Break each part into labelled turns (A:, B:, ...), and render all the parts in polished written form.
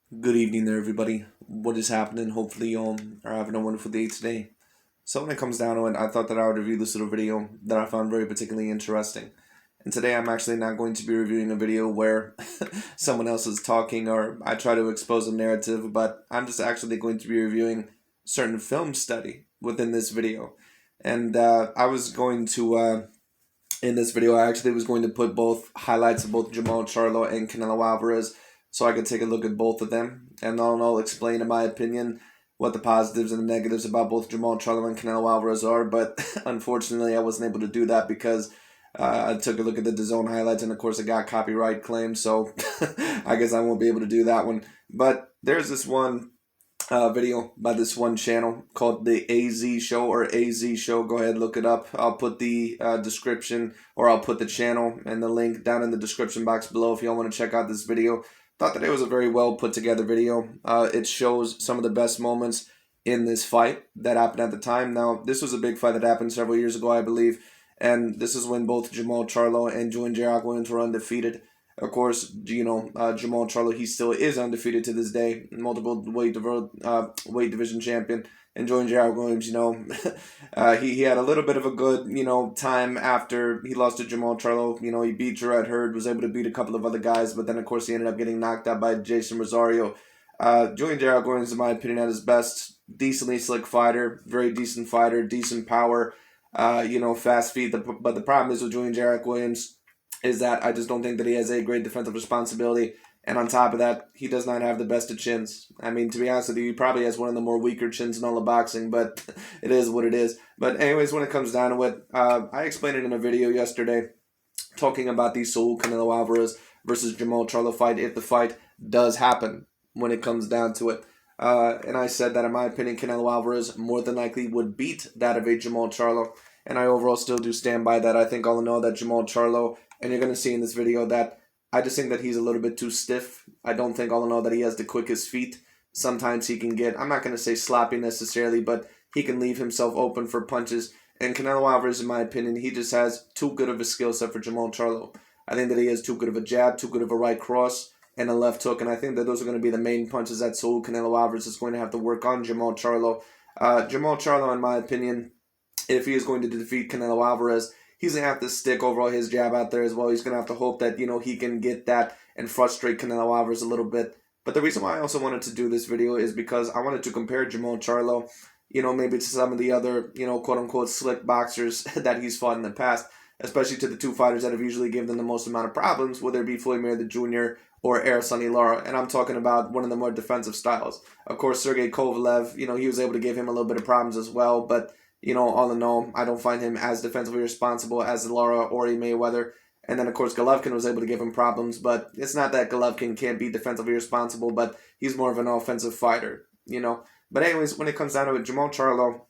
A: Good evening there, everybody. What is happening? Hopefully, you all are having a wonderful day today. So, when it comes down to it, I thought that I would review this little video that I found very particularly interesting. And today, I'm actually not going to be reviewing a video where someone else is talking or I try to expose a narrative, but I'm just actually going to be reviewing certain film study within this video. And I was going to in this video, I actually was going to put both highlights of both JERMALL CHARLO and Canelo Alvarez so I could take a look at both of them. And I'll explain, in my opinion, what the positives and the negatives about both JERMALL CHARLO and Canelo Alvarez are. But unfortunately, I wasn't able to do that because I took a look at the DAZN highlights, and of course, it got copyright claims. So I guess I won't be able to do that one. But there's this one video by this one channel called the AZ Show or AZ Show. Go ahead, look it up. I'll put the description, or I'll put the channel and the link down in the description box below if y'all want to check out this video. Thought that it was a very well put together video. It shows some of the best moments in this fight that happened at the time. Now, this was a big fight that happened several years ago, I believe, and this is when both JERMALL CHARLO and Julian Williams were undefeated. Of course, JERMALL CHARLO, he still is undefeated to this day, multiple weight division champion. And Julian Williams, he had a little bit of a good, time after he lost to JERMALL CHARLO. He beat Jarrett Hurd, was able to beat a couple of other guys, but then, of course, he ended up getting knocked out by Jason Rosario. Julian Williams, in my opinion, at his best, decently slick fighter, very decent fighter, decent power, fast feet. But the problem is with Julian Williams is that I just don't think that he has a great defensive responsibility. And on top of that, he does not have the best of chins. I mean, to be honest with you, he probably has one of the more weaker chins in all of boxing, but it is what it is. But anyways, when it comes down to it, I explained it in a video yesterday talking about the Saul Canelo Alvarez versus JERMALL CHARLO fight, if the fight does happen when it comes down to it. And I said that, in my opinion, Canelo Alvarez more than likely would beat that of a JERMALL CHARLO. And I overall still do stand by that. I think all in all that JERMALL CHARLO, and you're going to see in this video that I just think that he's a little bit too stiff. I don't think all in all that he has the quickest feet. Sometimes he can get, I'm not going to say sloppy necessarily, but he can leave himself open for punches. And Canelo Alvarez, in my opinion, he just has too good of a skill set for JERMALL CHARLO. I think that he has too good of a jab, too good of a right cross, and a left hook. And I think that those are going to be the main punches that Saul Canelo Alvarez is going to have to work on JERMALL CHARLO. JERMALL CHARLO, in my opinion, if he is going to defeat Canelo Alvarez, he's going to have to stick overall his jab out there as well. He's going to have to hope that, he can get that and frustrate Canelo Alvarez a little bit. But the reason why I also wanted to do this video is because I wanted to compare JERMALL CHARLO, maybe to some of the other, quote-unquote slick boxers that he's fought in the past, especially to the two fighters that have usually given them the most amount of problems, whether it be Floyd Mayweather Jr. or Sonny Lara. And I'm talking about one of the more defensive styles. Of course, Sergey Kovalev, he was able to give him a little bit of problems as well, but all in all, I don't find him as defensively responsible as Lara or Mayweather. And then, of course, Golovkin was able to give him problems, but it's not that Golovkin can't be defensively responsible, but he's more of an offensive fighter, But anyways, when it comes down to it, JERMALL CHARLO,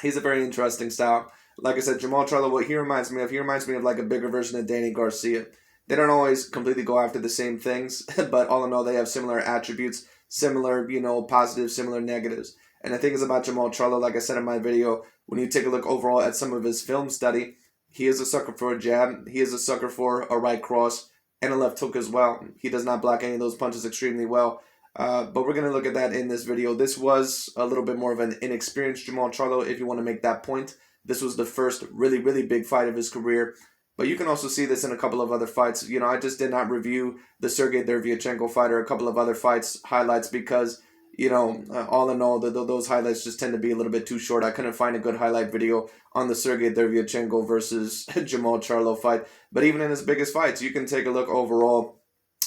A: he's a very interesting style. Like I said, JERMALL CHARLO, what he reminds me of like a bigger version of Danny Garcia. They don't always completely go after the same things, but all in all, they have similar attributes, similar, positives, similar negatives. And the thing is about JERMALL CHARLO, like I said in my video, when you take a look overall at some of his film study, he is a sucker for a jab, he is a sucker for a right cross, and a left hook as well. He does not block any of those punches extremely well. But we're going to look at that in this video. This was a little bit more of an inexperienced JERMALL CHARLO, if you want to make that point. This was the first really, really big fight of his career. But you can also see this in a couple of other fights. I just did not review the Sergey Derevyanchenko fight or a couple of other fights highlights because all in all, those highlights just tend to be a little bit too short. I couldn't find a good highlight video on the Sergey Derevyanchenko versus JERMALL CHARLO fight. But even in his biggest fights, you can take a look overall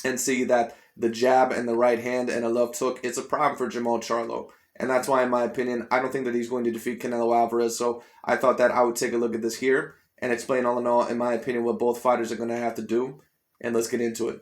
A: and see that the jab and the right hand and a left hook, it's a problem for JERMALL CHARLO. And that's why, in my opinion, I don't think that he's going to defeat Canelo Alvarez. So I thought that I would take a look at this here and explain all in all, in my opinion, what both fighters are going to have to do. And let's get into it.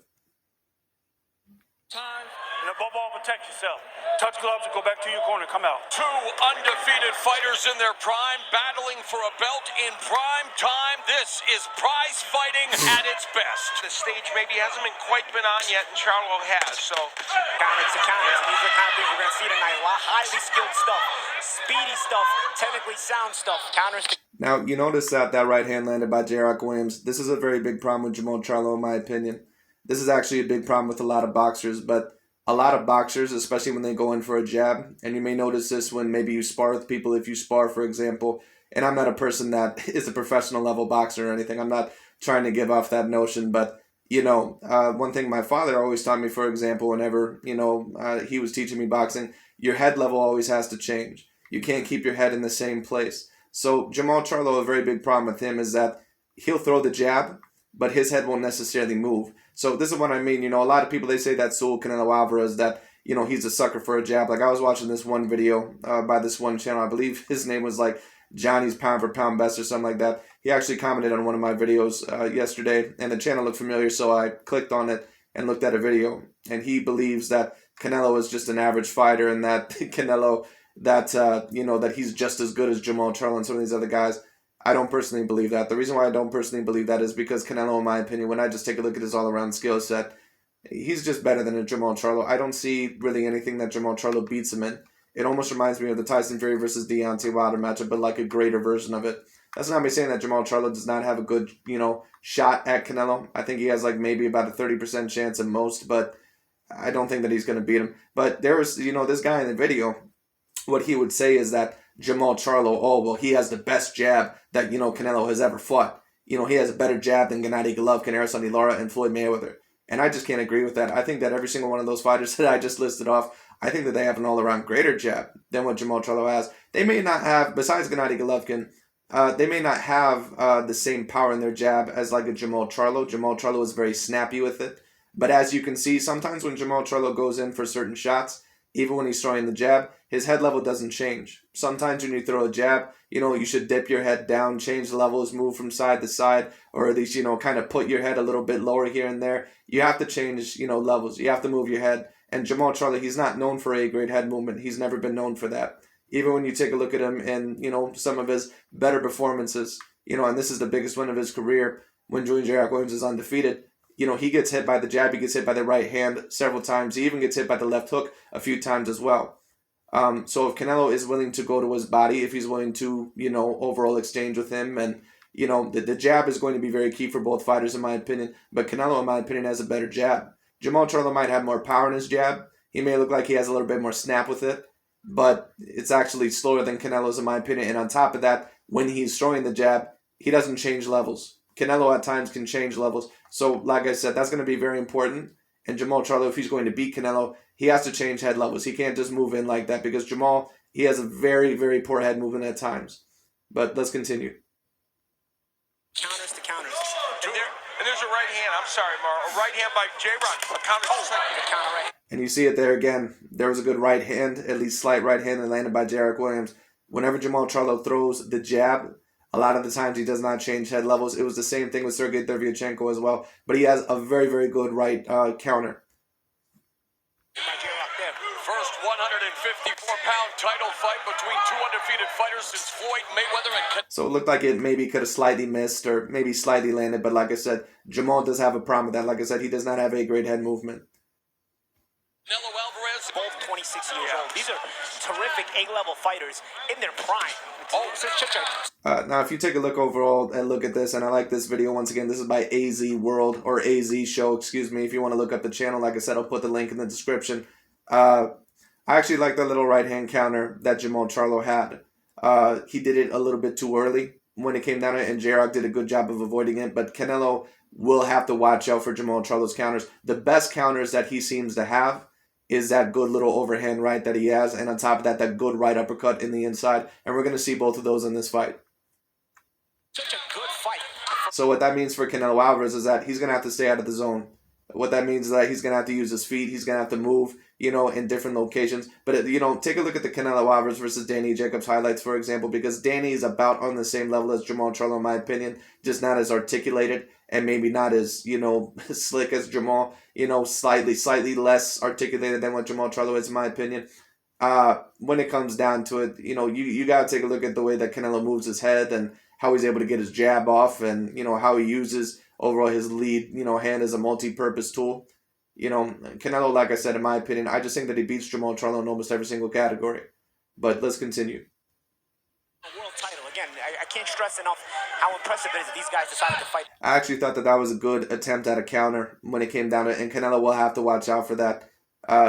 B: Time, and above all, protect yourself. Touch gloves and go back to your corner. Come out.
C: Two undefeated fighters in their prime, battling for a belt in prime time. This is prize fighting at its best. The stage maybe hasn't been quite been on yet, and Charlo has. So,
D: counters to counters, and these are the kind of things we're going to see tonight. A lot of highly skilled stuff, speedy stuff, technically sound stuff. Counters to...
A: Now, you notice that right hand landed by J.R. Williams. This is a very big problem with JERMALL CHARLO, in my opinion. This is actually a big problem with a lot of boxers, but a lot of boxers, especially when they go in for a jab, and you may notice this when maybe you spar with people, if you spar, for example, and I'm not a person that is a professional level boxer or anything. I'm not trying to give off that notion, but, you know, one thing my father always taught me, for example, whenever, you know, he was teaching me boxing, your head level always has to change. You can't keep your head in the same place. So JERMALL CHARLO, a very big problem with him is that he'll throw the jab, but his head won't necessarily move. So this is what I mean. You know, a lot of people, they say that Canelo Alvarez, that, you know, he's a sucker for a jab. Like I was watching this one video by this one channel. I believe his name was like Johnny's Pound for Pound Best or something like that. He actually commented on one of my videos yesterday, and the channel looked familiar, so I clicked on it and looked at a video. And he believes that Canelo is just an average fighter, and that Canelo, that you know, that he's just as good as JERMALL CHARLO and some of these other guys. I don't personally believe that. The reason why I don't personally believe that is because Canelo, in my opinion, when I just take a look at his all-around skill set, he's just better than a JERMALL CHARLO. I don't see really anything that JERMALL CHARLO beats him in. It almost reminds me of the Tyson Fury versus Deontay Wilder matchup, but like a greater version of it. That's not me saying that JERMALL CHARLO does not have a good, you know, shot at Canelo. I think he has like maybe about a 30% chance at most, but I don't think that he's going to beat him. But there was, you know, this guy in the video, what he would say is that JERMALL CHARLO, oh, well, he has the best jab that, you know, Canelo has ever fought. You know, he has a better jab than Gennady Golovkin, Arsenal Lara, and Floyd Mayweather. And I just can't agree with that. I think that every single one of those fighters that I just listed off, I think that they have an all-around greater jab than what JERMALL CHARLO has. They may not have, besides Gennady Golovkin, they may not have the same power in their jab as like a JERMALL CHARLO. JERMALL CHARLO is very snappy with it. But as you can see, sometimes when JERMALL CHARLO goes in for certain shots, even when he's throwing the jab, his head level doesn't change. Sometimes when you throw a jab, you know, you should dip your head down, change levels, move from side to side, or at least, you know, kind of put your head a little bit lower here and there. You have to change, you know, levels. You have to move your head. And JERMALL CHARLO, he's not known for A-grade head movement. He's never been known for that. Even when you take a look at him and, you know, some of his better performances, you know, and this is the biggest one of his career, when Julian Jarrett Williams is undefeated, you know, he gets hit by the jab, he gets hit by the right hand several times. He even gets hit by the left hook a few times as well. So if Canelo is willing to go to his body, if he's willing to, you know, overall exchange with him, and, you know, the jab is going to be very key for both fighters, in my opinion. But Canelo, in my opinion, has a better jab. JERMALL CHARLO might have more power in his jab. He may look like he has a little bit more snap with it, but it's actually slower than Canelo's, in my opinion. And on top of that, when he's throwing the jab, he doesn't change levels. Canelo at times can change levels. So, like I said, that's going to be very important. And JERMALL CHARLO, if he's going to beat Canelo, he has to change head levels. He can't just move in like that, because JERMALL, he has a very, very poor head movement at times. But let's continue.
D: Counters to counters.
C: And there's a right hand. I'm sorry, Mar. A right hand by J-Rock. A counter just like
D: The counter right.
A: And you see it there again. There was a good right hand, at least slight right hand, that landed by Jarrett Williams. Whenever JERMALL CHARLO throws the jab, a lot of the times he does not change head levels. It was the same thing with Sergey Derevyanchenko as well. But he has a very, very good right counter.
C: First 154-pound title fight between two undefeated fighters since Floyd Mayweather and
A: So it looked like it maybe could have slightly missed or maybe slightly landed. But like I said, JERMALL does have a problem with that. Like I said, he does not have a great head movement.
C: Canelo Alvarez.
D: Both 26 years old. These are terrific A-level fighters in their prime.
A: Now, if you take a look overall and look at this, and I like this video once again, this is by AZ World, or AZ Show, excuse me. If you want to look up the channel, like I said, I'll put the link in the description. I actually like the little right-hand counter that JERMALL CHARLO had. He did it a little bit too early when it came down to it, and J-Rock did a good job of avoiding it. But Canelo will have to watch out for JERMALL CHARLO's counters. The best counters that he seems to have is that good little overhand right that he has, and on top of that, that good right uppercut in the inside. And we're going to see both of those in this fight.
D: Such a good fight.
A: So what that means for Canelo Alvarez is that he's going to have to stay out of the zone. What that means is that he's going to have to use his feet. He's going to have to move, you know, in different locations. But, you know, take a look at the Canelo Alvarez versus Danny Jacobs highlights, for example, because Danny is about on the same level as JERMALL CHARLO, in my opinion, just not as articulated and maybe not as, you know, slick as JERMALL, you know, slightly less articulated than what JERMALL CHARLO is, in my opinion. When it comes down to it, you know, you got to take a look at the way that Canelo moves his head and how he's able to get his jab off, and, you know, how he uses overall his lead, you know, hand as a multi-purpose tool. You know, Canelo, like I said, in my opinion, I just think that he beats JERMALL CHARLO in almost every single category. But let's continue.
D: World title. Again, I can't stress enough how impressive it is that these guys decided to fight.
A: I actually thought that that was a good attempt at a counter when it came down to it, and Canelo will have to watch out for that.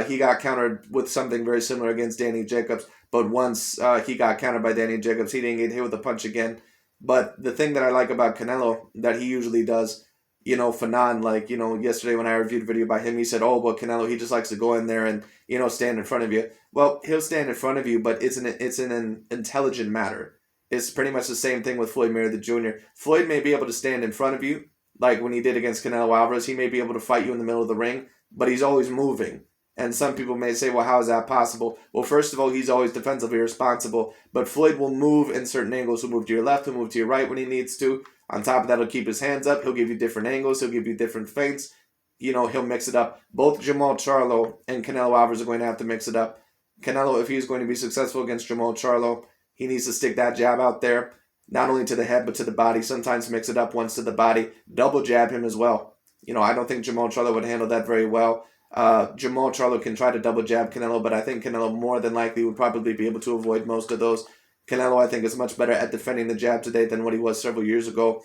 A: He got countered with something very similar against Danny Jacobs, but once he got countered by Danny Jacobs, he didn't get hit with a punch again. But the thing that I like about Canelo that he usually does, Fanon, like, yesterday when I reviewed a video by him, he said, oh, but Canelo, he just likes to go in there and, stand in front of you. Well, he'll stand in front of you, but it's an intelligent matter. It's pretty much the same thing with Floyd Mayweather Jr. Floyd may be able to stand in front of you, like when he did against Canelo Alvarez. He may be able to fight you in the middle of the ring, but he's always moving. And some people may say, well, how is that possible? Well, first of all, he's always defensively responsible, but Floyd will move in certain angles. He'll move to your left, he'll move to your right when he needs to. On top of that, he'll keep his hands up. He'll give you different angles. He'll give you different feints. He'll mix it up. Both JERMALL CHARLO and Canelo Alvarez are going to have to mix it up. Canelo, if he's going to be successful against JERMALL CHARLO, he needs to stick that jab out there, not only to the head, but to the body. Sometimes mix it up once to the body. Double jab him as well. I don't think JERMALL CHARLO would handle that very well. JERMALL CHARLO can try to double jab Canelo, but I think Canelo more than likely would probably be able to avoid most of those. Canelo, I think, is much better at defending the jab today than what he was several years ago.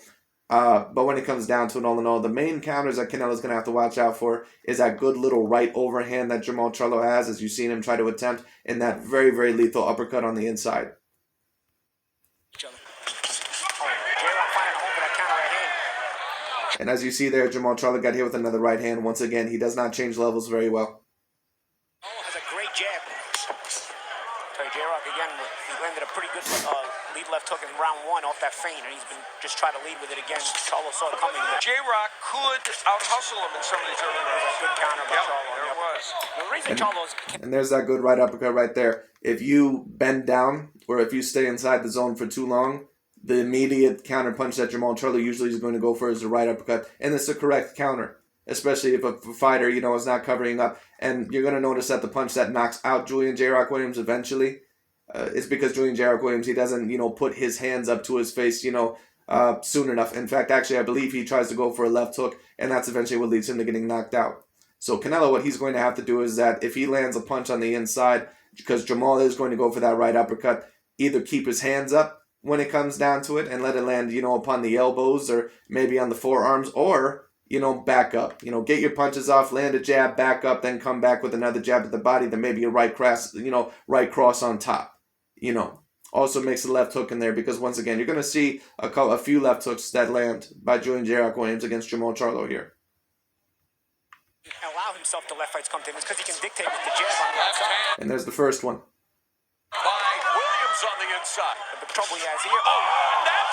A: But when it comes down to it, all in all, the main counters that Canelo's going to have to watch out for is that good little right overhand that JERMALL CHARLO has, as you've seen him try to attempt, and that very, very lethal uppercut on the inside. And as you see there, JERMALL CHARLO got hit with another right hand. Once again, he does not change levels very well.
D: Has a great jab. J-Rock again, he landed a pretty good lead left hook in round one off that feint, and he's been just trying to lead with it again. Charlo saw it coming.
C: J-Rock could out-hustle him in some of these early rounds.
D: Good counter by Charlo.
C: There it was.
D: The reason Charlo's...
A: And there's that good right uppercut right there. If you bend down, or if you stay inside the zone for too long, the immediate counter punch that JERMALL CHARLO usually is going to go for is the right uppercut. And it's the correct counter, especially if a fighter, is not covering up. And you're going to notice that the punch that knocks out Julian J-Rock Williams eventually, it's because Julian J-Rock Williams, he doesn't, put his hands up to his face, soon enough. In fact, actually, I believe he tries to go for a left hook, and that's eventually what leads him to getting knocked out. So Canelo, what he's going to have to do is that if he lands a punch on the inside, because JERMALL is going to go for that right uppercut, either keep his hands up when it comes down to it and let it land, upon the elbows or maybe on the forearms, or, back up. Get your punches off, land a jab, back up, then come back with another jab at the body, then maybe a right cross, right cross on top. Also makes a left hook in there, because once again, you're going to see a few left hooks that land by Julian J-Rock Williams against JERMALL CHARLO here.
D: Allow himself to let fights come to him because he can dictate with the jab on the outside.
A: And there's the first one.
C: By Williams on the inside.
D: The trouble he has here. Oh,
C: that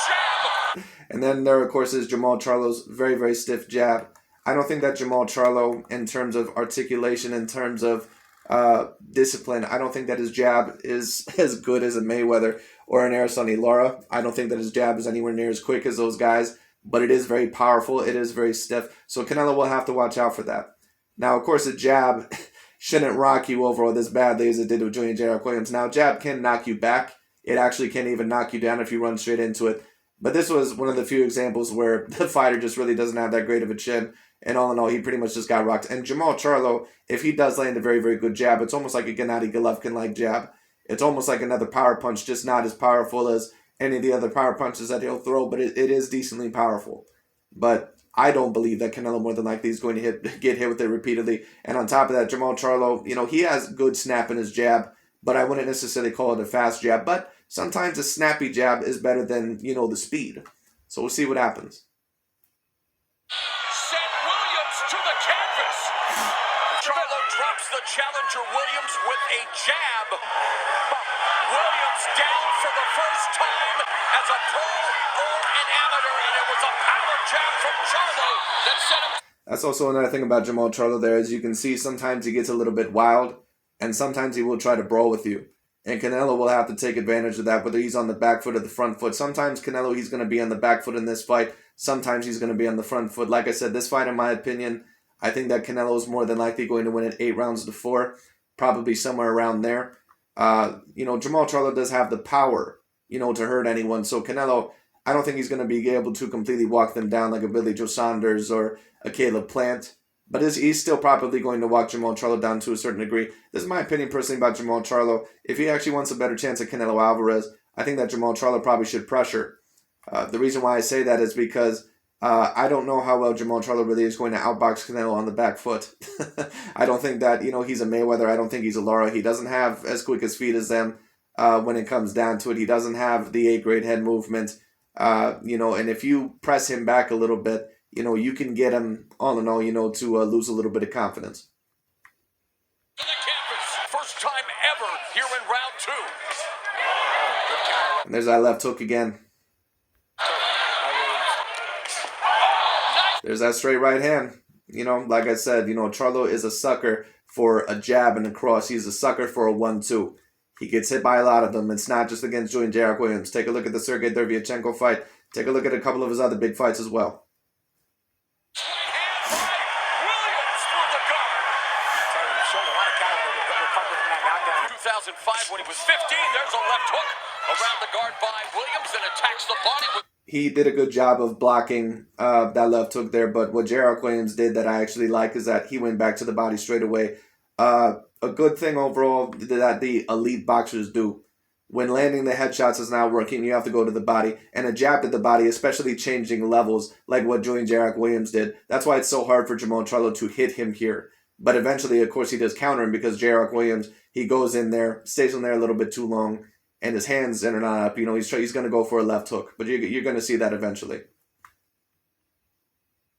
C: jab!
A: And then there, of course, is JERMALL CHARLO's very, very stiff jab. I don't think that JERMALL CHARLO, in terms of articulation, in terms of discipline, I don't think that his jab is as good as a Mayweather or an Araceli Lara. I don't think that his jab is anywhere near as quick as those guys, but it is very powerful. It is very stiff. So Canelo will have to watch out for that. Now, of course, a jab shouldn't rock you over this badly as it did with Julian J-Rock Williams. Now, jab can knock you back. It actually can even knock you down if you run straight into it. But this was one of the few examples where the fighter just really doesn't have that great of a chin. And all in all, he pretty much just got rocked. And JERMALL CHARLO, if he does land a very, very good jab, it's almost like a Gennady Golovkin-like jab. It's almost like another power punch, just not as powerful as any of the other power punches that he'll throw, but it is decently powerful. But I don't believe that Canelo more than likely is going to get hit with it repeatedly. And on top of that, JERMALL CHARLO, he has good snap in his jab, but I wouldn't necessarily call it a fast jab. But sometimes a snappy jab is better than, the speed. So we'll see what happens.
C: Drops the challenger Williams with a jab. Williams down for the first time as a pro or an amateur, and it was a power jab from Charlo that set him.
A: That's also another thing about JERMALL CHARLO there. As you can see, sometimes he gets a little bit wild, and sometimes he will try to brawl with you. And Canelo will have to take advantage of that, whether he's on the back foot or the front foot. Sometimes Canelo, he's going to be on the back foot in this fight. Sometimes he's going to be on the front foot. Like I said, this fight, in my opinion, I think that Canelo is more than likely going to win it 8 rounds to 4, probably somewhere around there. JERMALL CHARLO does have the power, to hurt anyone. So Canelo, I don't think he's going to be able to completely walk them down like a Billy Joe Saunders or a Caleb Plant. But he's still probably going to walk JERMALL CHARLO down to a certain degree. This is my opinion personally about JERMALL CHARLO. If he actually wants a better chance at Canelo Alvarez, I think that JERMALL CHARLO probably should pressure. The reason why I say that is because I don't know how well Jermall Charlo really is going to outbox Canelo on the back foot. I don't think that, he's a Mayweather. I don't think he's a Lara. He doesn't have as quick as feet as them when it comes down to it. He doesn't have the A-grade head movement, and if you press him back a little bit, you can get him, all in all, to lose a little bit of confidence.
C: First time ever here in round 2.
A: And there's that left hook again. There's that straight right hand. Like I said, Charlo is a sucker for a jab and a cross. He's a sucker for a 1-2. He gets hit by a lot of them. It's not just against Julian J.R. Williams. Take a look at the Sergey Dervyachenko fight. Take a look at a couple of his other big fights as well.
C: 2005 when he was 15, there's a left hook around the guard by Williams and attacks the body.
A: He did a good job of blocking that left hook there, but what J.R. Williams did that I actually like is that he went back to the body straight away. A good thing overall that the elite boxers do. When landing the headshots is not working, you have to go to the body. And a jab to the body, especially changing levels like what Julian J.R. Williams did. That's why it's so hard for Jermall Charlo to hit him here. But eventually, of course, he does counter him because J.R. Williams, he goes in there, stays in there a little bit too long, and his hands are not up. He's going to go for a left hook. But you're going to see that eventually.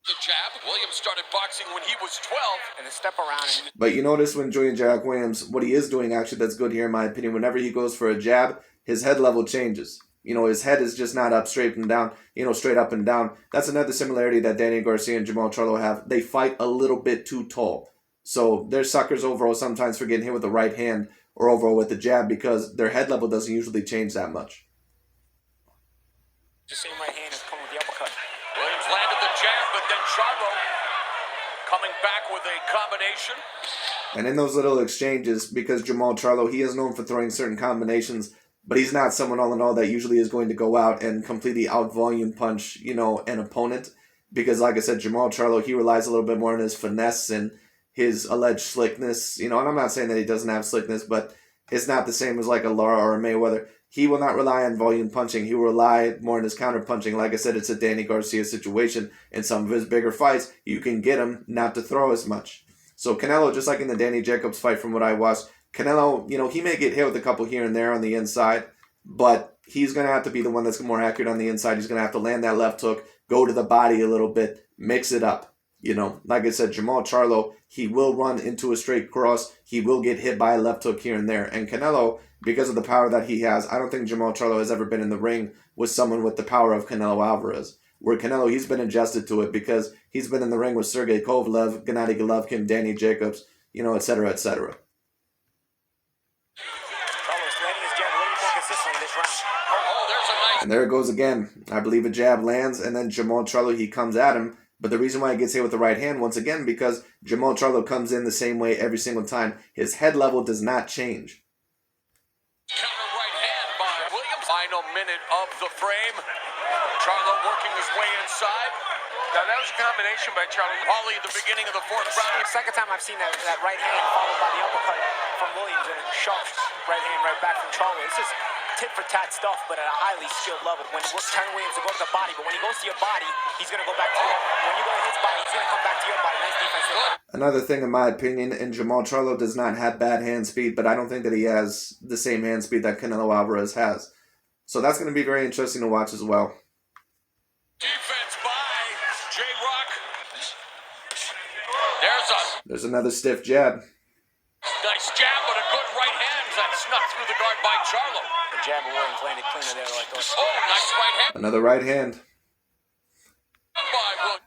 C: The jab. Williams started boxing when he was 12.
D: And the step around.
A: But you notice when Julian J.R. Williams, what he is doing actually that's good here in my opinion, whenever he goes for a jab, his head level changes. His head is just not up straight and down, straight up and down. That's another similarity that Danny Garcia and Jermall Charlo have. They fight a little bit too tall. So they're suckers overall sometimes for getting hit with the right hand or overall with the jab because their head level doesn't usually change that much.
D: The same right hand is coming with the uppercut.
C: Williams landed the jab, but then Charlo coming back with a combination.
A: And in those little exchanges, because Jermall Charlo, he is known for throwing certain combinations, but he's not someone all in all that usually is going to go out and completely out-volume punch, an opponent. Because like I said, Jermall Charlo, he relies a little bit more on his finesse and his alleged slickness. And I'm not saying that he doesn't have slickness, but it's not the same as like a Lara or a Mayweather. He will not rely on volume punching. He will rely more on his counter punching. Like I said, it's a Danny Garcia situation. In some of his bigger fights, you can get him not to throw as much. So Canelo, just like in the Danny Jacobs fight from what I watched, Canelo, he may get hit with a couple here and there on the inside, but he's going to have to be the one that's more accurate on the inside. He's going to have to land that left hook, go to the body a little bit, mix it up. Like I said, Jermall Charlo, he will run into a straight cross. He will get hit by a left hook here and there. And Canelo, because of the power that he has, I don't think Jermall Charlo has ever been in the ring with someone with the power of Canelo Alvarez. Where Canelo, he's been adjusted to it because he's been in the ring with Sergey Kovalev, Gennady Golovkin, Danny Jacobs, et cetera, et cetera.
D: Charlo's landing his jab a little more consistently this round.
C: There's a nice.
A: And there it goes again. I believe a jab lands, and then Jermall Charlo, he comes at him. But the reason why he gets hit with the right hand, once again, because Jermall Charlo comes in the same way every single time. His head level does not change.
C: Counter right hand by Williams. Final minute of the frame. Charlo working his way inside. Now that was a combination by Charlo. Holly at the beginning of the fourth round.
D: The second time I've seen that right hand followed by the uppercut from Williams and a sharp right hand right back from Charlo. It's just tit-for-tat stuff, but at a highly skilled level. When we're telling Williams to go to the body, but when he goes to your body, he's going to go back to you. When you go to his body, he's going to come back to your body. Nice defense there.
A: Another thing, in my opinion, and Jermall Charlo does not have bad hand speed, but I don't think that he has the same hand speed that Canelo Alvarez has. So that's going to be very interesting to watch as well.
C: Defense by J-Rock.
A: There's another stiff jab.
C: Nice jab, but a good right hand that snuck through the guard by Charlo.
D: The jab of Williams landed cleaner there like those.
C: Oh, nice right hand.
A: Another right hand.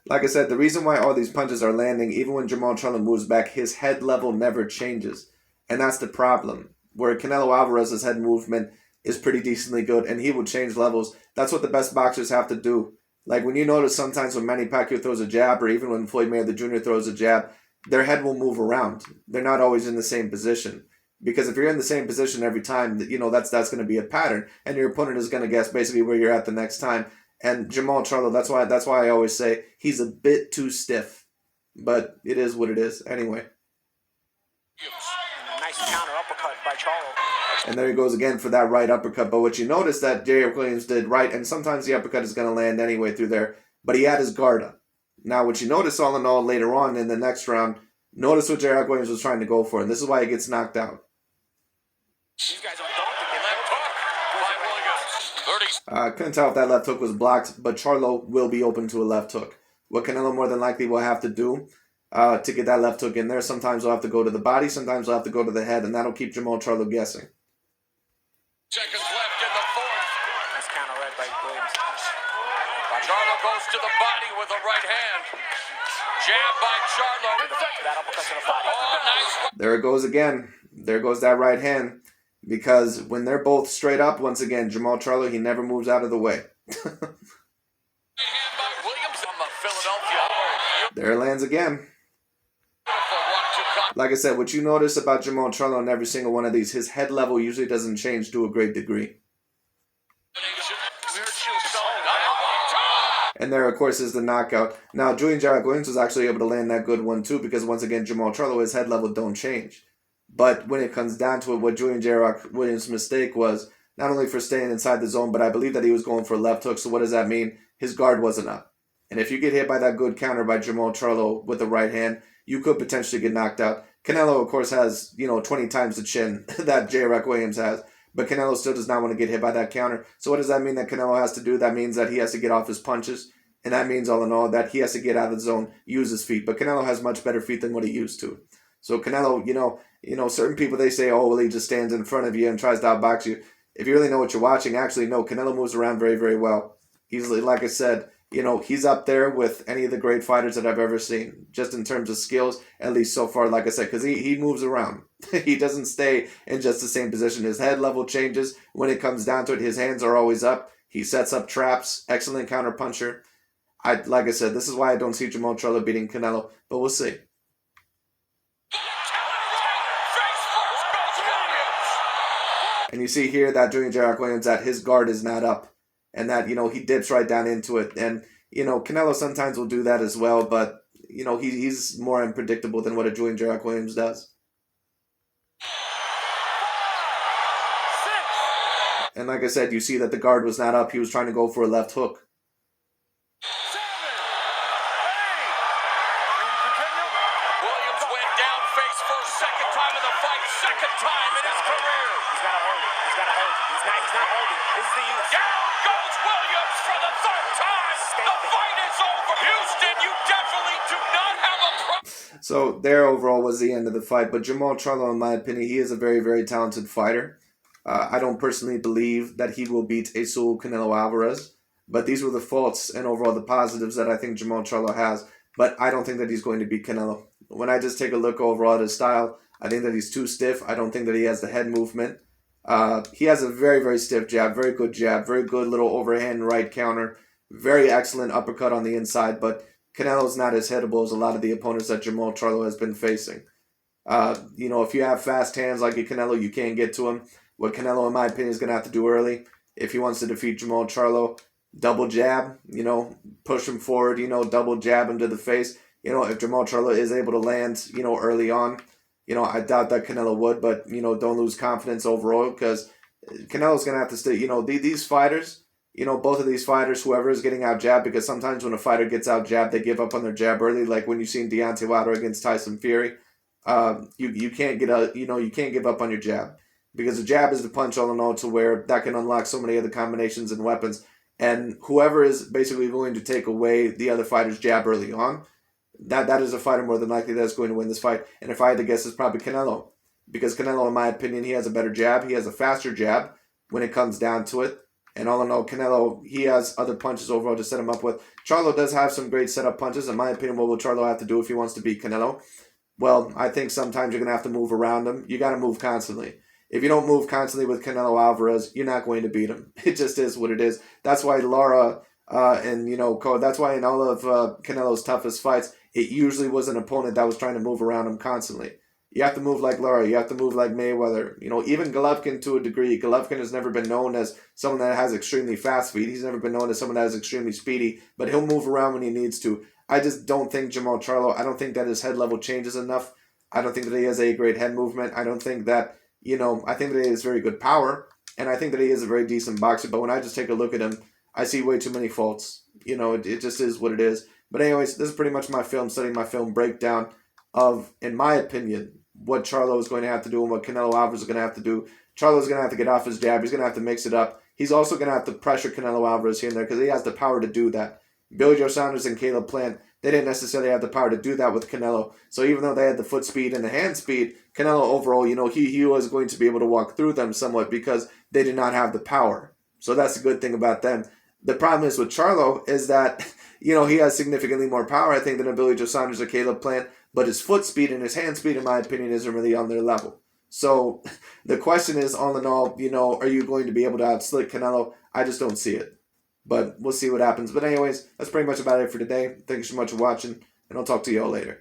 A: Like I said, the reason why all these punches are landing, even when Jermall Charlo moves back, his head level never changes. And that's the problem. Where Canelo Alvarez's head movement is pretty decently good, and he will change levels. That's what the best boxers have to do. Like when you notice sometimes when Manny Pacquiao throws a jab, or even when Floyd Mayweather Jr. throws a jab, their head will move around. They're not always in the same position. Because if you're in the same position every time, that's going to be a pattern. And your opponent is going to guess basically where you're at the next time. And Jermall Charlo, that's why I always say he's a bit too stiff. But it is what it is anyway.
D: Nice counter uppercut by Charlo.
A: And there he goes again for that right uppercut. But what you notice that J.R. Williams did right, and sometimes the uppercut is going to land anyway through there. but he had his guard up. Now, what you notice all in all later on in the next round, notice what Jared Williams was trying to go for, and this is why he gets knocked out.
D: These guys are daunting.
C: Left hook by Williams. 30.
A: Couldn't tell if that left hook was blocked, but Charlo will be open to a left hook. What Canelo more than likely will have to do to get that left hook in there, sometimes he'll have to go to the body, sometimes he'll have to go to the head, and that'll keep JERMALL CHARLO guessing.
C: Seconds left in the fourth.
D: Nice counter right by Williams.
C: Charlo goes to the body with a right hand. Jab by Charlo.
D: That uppercut to the body.
C: Oh, nice.
A: There it goes again. There goes that right hand. Because when they're both straight up, once again, JERMALL CHARLO, he never moves out of the way.
C: Hand by Williams from Philadelphia.
A: There it lands again. Like I said, what you notice about JERMALL CHARLO in every single one of these, his head level usually doesn't change to a great degree. And there, of course, is the knockout. Now, Julian Jared Williams was actually able to land that good one, too, because, once again, JERMALL CHARLO, his head level don't change. But when it comes down to it, what Julian Jared Williams' mistake was, not only for staying inside the zone, but I believe that he was going for a left hook. So what does that mean? His guard wasn't up. And if you get hit by that good counter by JERMALL CHARLO with the right hand, you could potentially get knocked out. Canelo, of course, has, 20 times the chin that Jared Williams has. But Canelo still does not want to get hit by that counter. So what does that mean that Canelo has to do? That means that he has to get off his punches. And that means, all in all, that he has to get out of the zone, use his feet. But Canelo has much better feet than what he used to. So Canelo, certain people, they say, oh, well, he just stands in front of you and tries to outbox you. If you really know what you're watching, actually, no, Canelo moves around very, very well. He's, like I said, he's up there with any of the great fighters that I've ever seen, just in terms of skills, at least so far, like I said, because he moves around. He doesn't stay in just the same position. His head level changes. When it comes down to it, his hands are always up. He sets up traps. Excellent counter puncher. Like I said, this is why I don't see JERMALL CHARLO beating Canelo, but we'll see. And you see here that Julian Jared Williams, that his guard is not up. And that, he dips right down into it. And, Canelo sometimes will do that as well. But, he's more unpredictable than what a Julian Jared Williams does. And like I said, you see that the guard was not up. He was trying to go for a left hook.
C: Williams went down face first, second time in the fight, second time in his career.
D: He's got to hold it. He's got to hold it. He's not holding. This is the use.
C: Down goes Williams for the third time. The fight is over. Houston, you definitely do not have a problem.
A: So there overall was the end of the fight. But JERMALL CHARLO, in my opinion, he is a very, very talented fighter. I don't personally believe that he will beat Canelo Alvarez. But these were the faults and overall the positives that I think JERMALL CHARLO has. But I don't think that he's going to beat Canelo. When I just take a look overall at his style, I think that he's too stiff. I don't think that he has the head movement. He has a very, very stiff jab, very good little overhand right counter, very excellent uppercut on the inside, but Canelo's not as hittable as a lot of the opponents that JERMALL CHARLO has been facing. If you have fast hands like a Canelo, you can't get to him. What Canelo, in my opinion, is going to have to do early, if he wants to defeat JERMALL CHARLO, double jab, push him forward, double jab him to the face. If JERMALL CHARLO is able to land, early on, I doubt that Canelo would, but, don't lose confidence overall, because Canelo's going to have to stay, these fighters, both of these fighters, whoever is getting out jabbed, because sometimes when a fighter gets out jabbed, they give up on their jab early, like when you've seen Deontay Wilder against Tyson Fury. You can't you can't give up on your jab, because the jab is the punch all in all, to where that can unlock so many other combinations and weapons, and whoever is basically going to take away the other fighter's jab early on, that is a fighter more than likely that's going to win this fight. And if I had to guess, it's probably Canelo. Because Canelo, in my opinion, he has a better jab. He has a faster jab when it comes down to it. And all in all, Canelo, he has other punches overall to set him up with. Charlo does have some great setup punches. In my opinion, what will Charlo have to do if he wants to beat Canelo? Well, I think sometimes you're going to have to move around him. You got to move constantly. If you don't move constantly with Canelo Alvarez, you're not going to beat him. It just is what it is. That's why Lara that's why in all of Canelo's toughest fights, it usually was an opponent that was trying to move around him constantly. You have to move like Lara. You have to move like Mayweather. Even Golovkin to a degree. Golovkin has never been known as someone that has extremely fast feet. He's never been known as someone that is extremely speedy, but he'll move around when he needs to. I just don't think JERMALL CHARLO, I don't think that his head level changes enough. I don't think that he has a great head movement. I don't think that, I think that he has very good power, and I think that he is a very decent boxer, but when I just take a look at him, I see way too many faults. You know, it just is what it is. But anyways, this is pretty much my film study, my film breakdown of, in my opinion, what Charlo is going to have to do and what Canelo Alvarez is going to have to do. Charlo's going to have to get off his jab. He's going to have to mix it up. He's also going to have to pressure Canelo Alvarez here and there because he has the power to do that. Billy Joe Saunders and Caleb Plant, they didn't necessarily have the power to do that with Canelo. So even though they had the foot speed and the hand speed, Canelo overall, you know, he was going to be able to walk through them somewhat because they did not have the power. So that's a good thing about them. The problem is with Charlo is that, you know, he has significantly more power, I think, than a Billy Joe Saunders or Caleb Plant, but his foot speed and his hand speed, in my opinion, isn't really on their level. So the question is, all in all, you know, are you going to be able to outslick Canelo? I just don't see it. But we'll see what happens. But anyways, that's pretty much about it for today. Thank you so much for watching, and I'll talk to you all later.